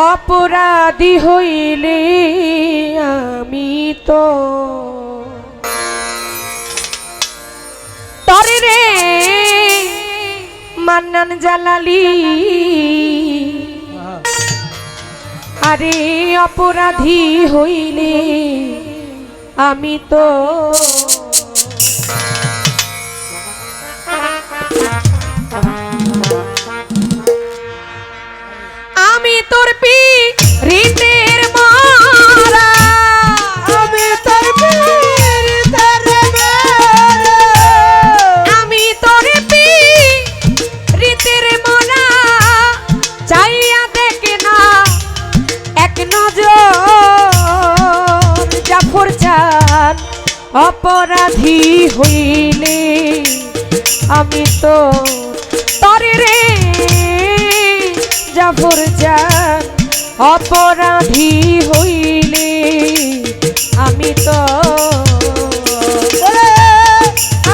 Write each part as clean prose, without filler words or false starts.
অপরাধী হইলে আমি তো তরে রে মান্নান জালালি আরে অপরাধী হইলে আমি তো আমি তোর পীড়িতের মারা আমি তোর পীড়িতের মারা আমি তোর পীড়িতের মারা চাইয়া দেখে না এক নজর জাফর চান অপরাধী হইলে আমি তো তরে রে জাফর চান অপরাধী হইলে আমি তো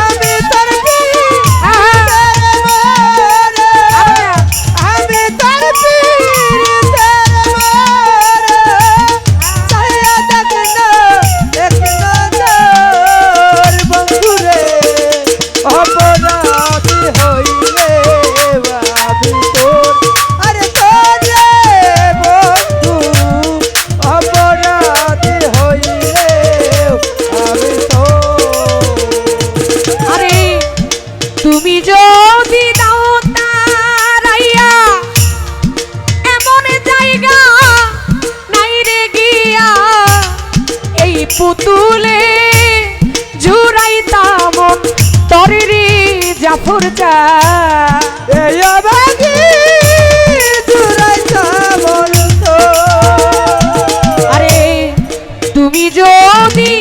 আমি তোর পীড়িতের মারা আমি তোর পীড়িতের মারা চাইয়া দেখে না এক নজর বন্ধুরে অপরাধী হইলে আমি তোর আরে তোর রে বন্ধু অপরাধী হইলে আমি তোর আরে তুমি যদি দাও তারাইয়া এমন জায়গা নাই রে গিয়া এই পুতুলে জুড়াইতাম তরে রে জাফর চা এই অভাগী জুড়াইতা বলতো আরে তুমি যদি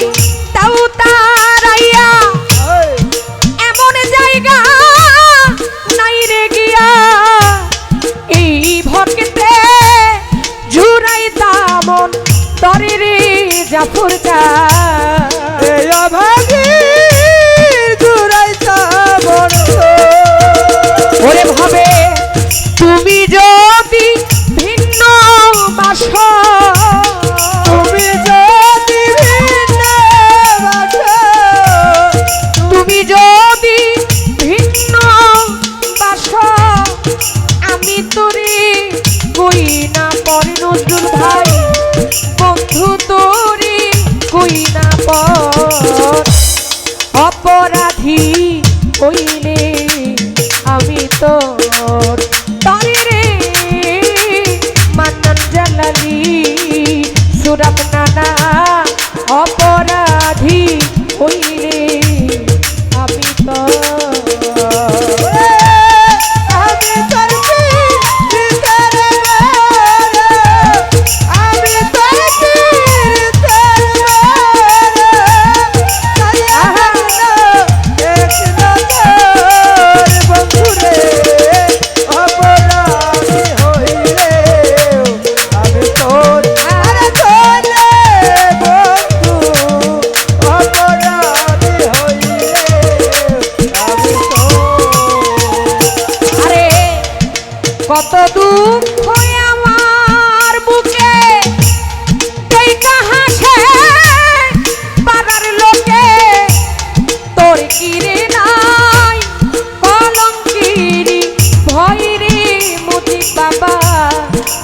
দাও তারাইয়া এমন জায়গা নাই রে গিয়া এই ভক্তে জুড়াইতাম তরে রে জাফর চা এই অভাগী জুড়াইতা বলতো ওরে ভাবে তুমি যদি ভিন্ন বাস তুমি যদি ভিন্ন বাসো তুমি যদি ভিন্ন বাস আমি তোরে কই না পরে নজরুল ভাই বন্ধু তোরে কই না পর অপরাধী হইলে আমি তোর তরে রে মান্নান জালালি সুরাব নানা অপরাধী হইলে আমি তোর আমি তোর পীড়িতের মারা আমি তোর পীড়িতের মারা চাইয়া দেখে না এক নজর বন্ধুরে অপরাধী হইলে আমি তোর আরে তোর রে বন্ধু অপরাধী হইলে আমি তোর আরে কত দুঃখ আমার বুকে তুই কাহাসে পাড়ার লোকে তোর কিরে নাই কলঙ্কিরি ভয় রে মুদি বাবা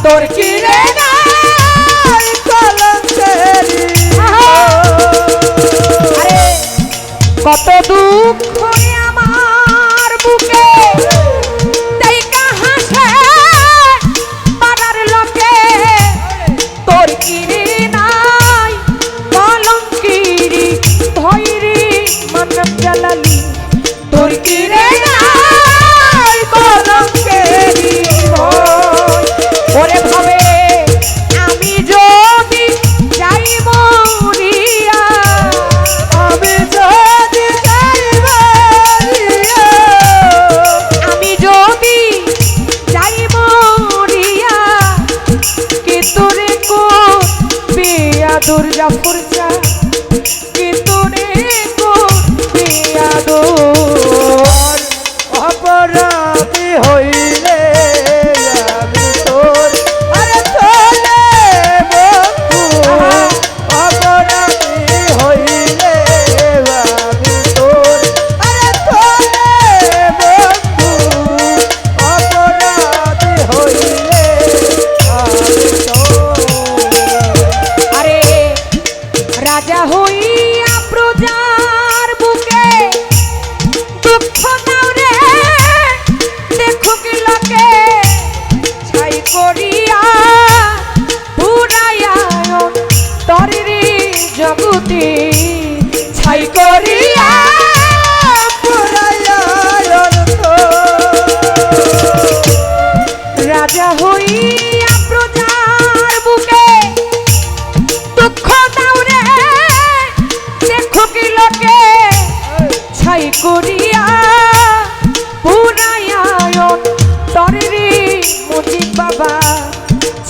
তোর কিরে নাই কলঙ্কেরি আরে কত দুঃখ আমার বুকে তাই কাহাসে পাড়ার লোকে তোর কিরে নাই কলঙ্কিরি ধৈরি মান্নান জালালি তোর কিরে নাই কলঙ্কিরি ভয় ওরে ভাবে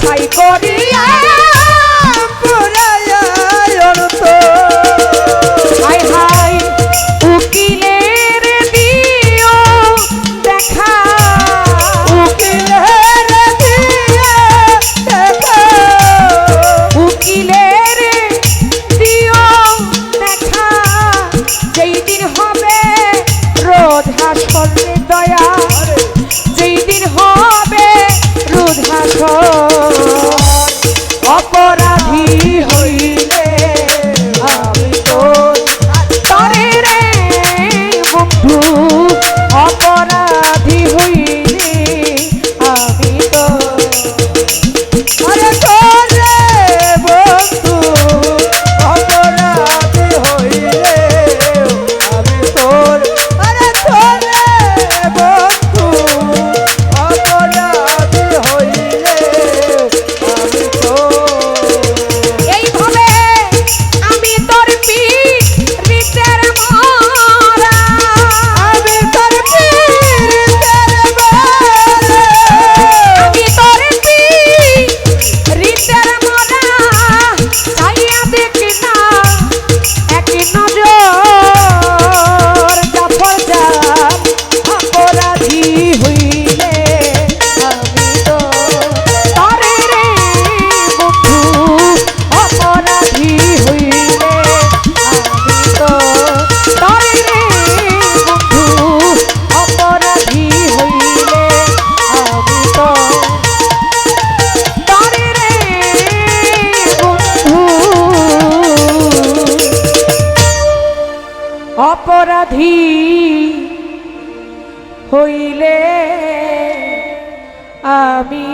ছাই করিয়া পুরাইয়া অন্ত হাই হাই উকিলের দিও দেখা উকিলের দিয়া দেখা উকিলের দিও দেখা যেই দিন হবে রোধ হাসর দয়া যেই দিন হবে রোধ হাসর অপরাধী হইলে আমি তো তরে রে বন্ধু অপরাধী হইলে আমি তো আরে তোরে বন্ধু অপরাধী হইলে আমি তোর আরে তোরে বন্ধু অপরাধী হইলে আমি তোর এইভাবে আমি তোর পীড়িতের মরা আমি তোর পীড়িতের বেলা আমি তোর পীড়িতের মরা চাইয়া দেখি না এক নজর জাফর জাম অপরাধী হইলে আমি তো তরে রে বন্ধু অপরাধী হইলে আমি তো তরে রে বন্ধু অপরাধী হইলে আমি তো তরে রে বন্ধু অপরাধী হইলে আমি